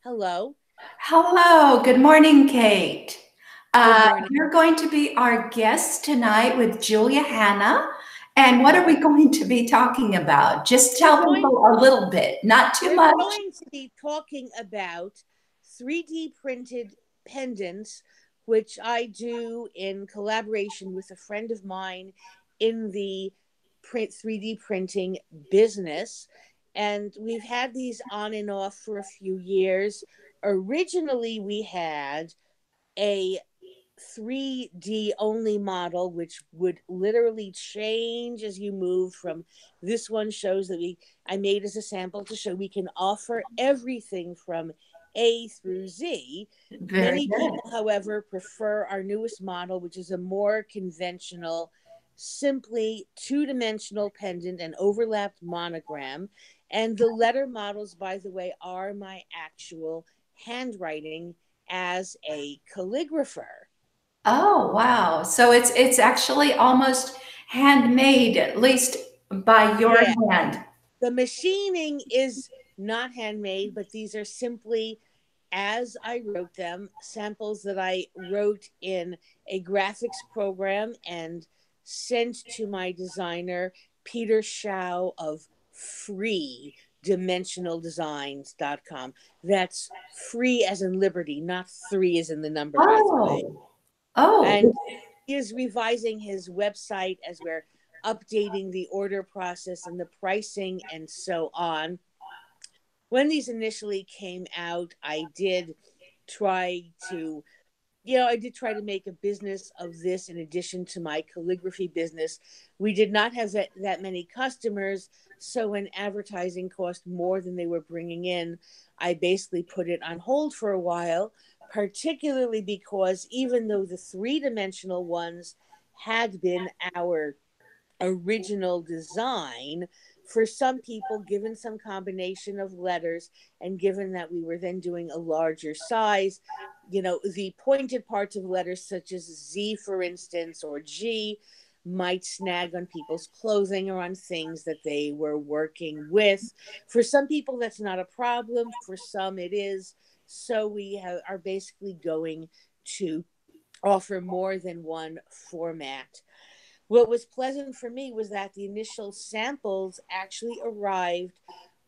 Hello. Hello, good morning, Kate. Good morning. You're going to be our guest tonight with Julia Hanna. And what are we going to be talking about? Just We're tell going people a little bit, not too we're much. going to be talking about 3D printed pendants, which I do in collaboration with a friend of mine in the 3D printing business. And we've had these on and off for a few years. Originally, we had a 3D only model, which would literally change as you move from this one shows that I made as a sample to show we can offer everything from A through Z. Very Many good. people, however, prefer our newest model, which is a more conventional, simply two-dimensional pendant and overlapped monogram. And the letter models, by the way, are my actual handwriting as a calligrapher. Oh, wow. So it's actually almost handmade, at least by your Yeah, hand. the machining is not handmade, but these are simply, as I wrote them, samples that I wrote in a graphics program and sent to my designer, Peter Shao of freedimensionaldesigns.com. That's free as in liberty, not three as in the number, by the way. Oh, oh, And he is revising his website as we're updating the order process and the pricing and so on. When these initially came out, try to I did try to make a business of this in addition to my calligraphy business. We did not have that many customers, so when advertising cost more than they were bringing in, I basically put it on hold for a while, particularly because even though the three-dimensional ones had been our original design, for some people, given some combination of letters and given that we were then doing a larger size, the pointed parts of letters such as Z, for instance, or G might snag on people's clothing or on things that they were working with. For some people, that's not a problem. For some, it is. So are basically going to offer more than one format. What was pleasant for me was that the initial samples actually arrived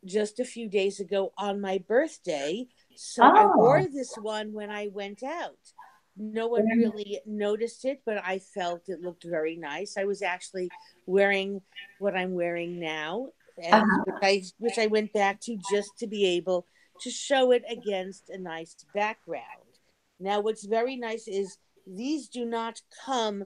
just a few days ago on my birthday. So I oh. wore this one when I went out. No one really noticed it, but I felt it looked very nice. I was actually wearing what I'm wearing now, and Uh-huh. which I went back to just to be able to show it against a nice background. Now, what's very nice is these do not come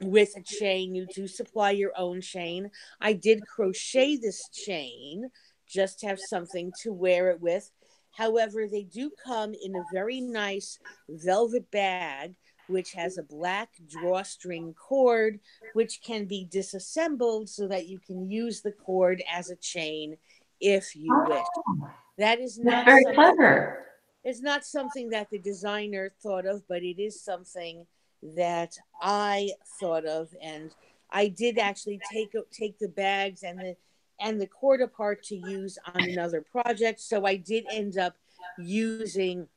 with a chain. You do supply your own chain. I did crochet this chain just to have something to wear it with. However, they do come in a very nice velvet bag, which has a black drawstring cord, which can be disassembled so that you can use the cord as a chain if you wish. Oh, That is that's not very something clever. it's not something that the designer thought of, but it is something that I thought of, and I did actually take the bags and the cord apart to use on another project. So I did end up using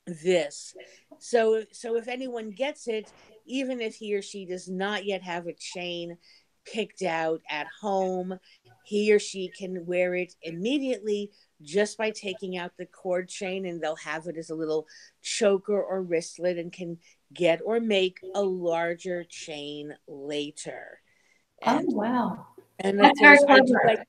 this. So if anyone gets it, even if he or she does not yet have a chain picked out at home, he or she can wear it immediately just by taking out the cord chain, and they'll have it as a little choker or wristlet and can get or make a larger chain later. Oh, And wow. of That's very course clever.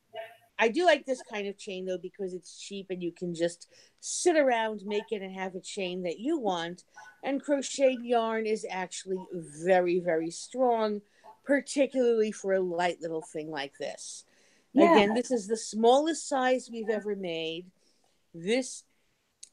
I do like this kind of chain though because it's cheap and you can just sit around, make it, and have a chain that you want. And crocheted yarn is actually very, very strong, particularly for a light little thing like this. Yeah. Again, this is the smallest size we've ever made. This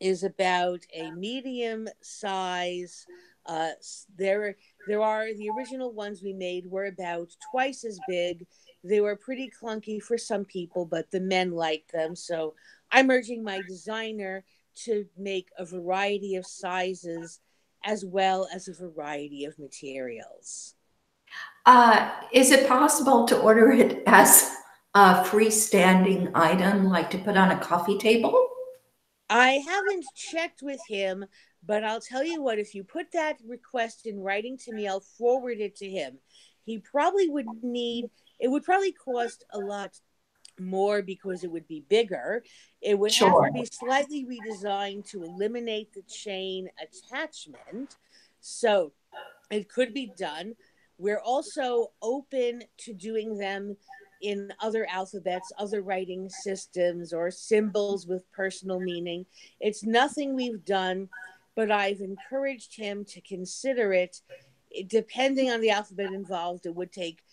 is about a medium size. Uh, there are the original ones we made were about twice as big. They were pretty clunky for some people, but the men liked them. So I'm urging my designer to make a variety of sizes as well as a variety of materials. Is it possible to order it as a freestanding item, like to put on a coffee table? I haven't checked with him, but I'll tell you what, if you put that request in writing to me, I'll forward it to him. He probably would need, it would probably cost a lot more because it would be bigger. It would have to Sure. be slightly redesigned to eliminate the chain attachment. So it could be done. We're also open to doing them in other alphabets, other writing systems, or symbols with personal meaning. It's nothing we've done, but I've encouraged him to consider it. Depending on the alphabet involved, it would take,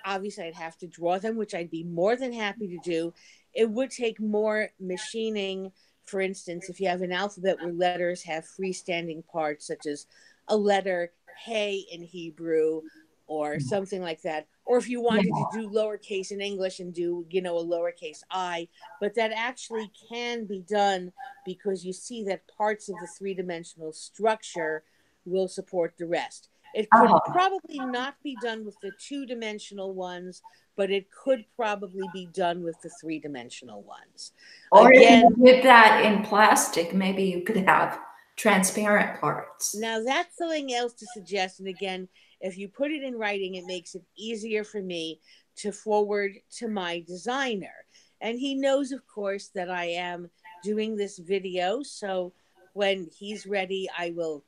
obviously I'd have to draw them, which I'd be more than happy to do. It would take more machining. For instance, if you have an alphabet where letters have freestanding parts, such as a letter hey in Hebrew or something like that. Or if you Yeah. wanted to do lowercase in English and do, a lowercase I, but that actually can be done because you see that parts of the three-dimensional structure will support the rest. It could Uh-huh. probably not be done with the two-dimensional ones, but it could probably be done with the three-dimensional ones. Or if you Again, did that in plastic, maybe you could have transparent parts. now that's something else to suggest. And again, if you put it in writing, it makes it easier for me to forward to my designer. And he knows, of course, that I am doing this video. So when he's ready, I will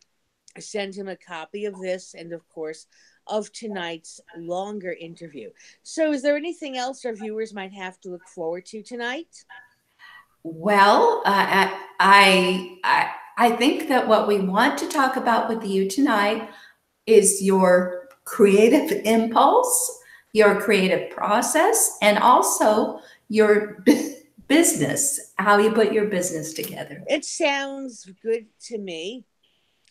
send him a copy of this and, of course, of tonight's longer interview. So is there anything else our viewers might have to look forward to tonight? Well, I think that what we want to talk about with you tonight is your creative impulse, your creative process, and also your business, how you put your business together. It sounds good to me.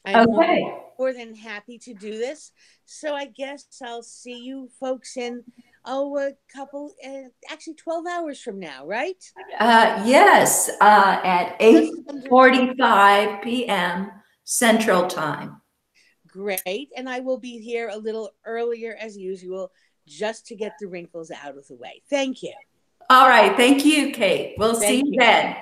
I'm Okay. more than happy to do this. So I guess I'll see you folks in, a couple, actually 12 hours from now, right? Yes, at Just under 8:45 p.m. Central Time. great. And I will be here a little earlier as usual, just to get the wrinkles out of the way. Thank you. All right. Thank you, Kate. We'll see Thank you you. then.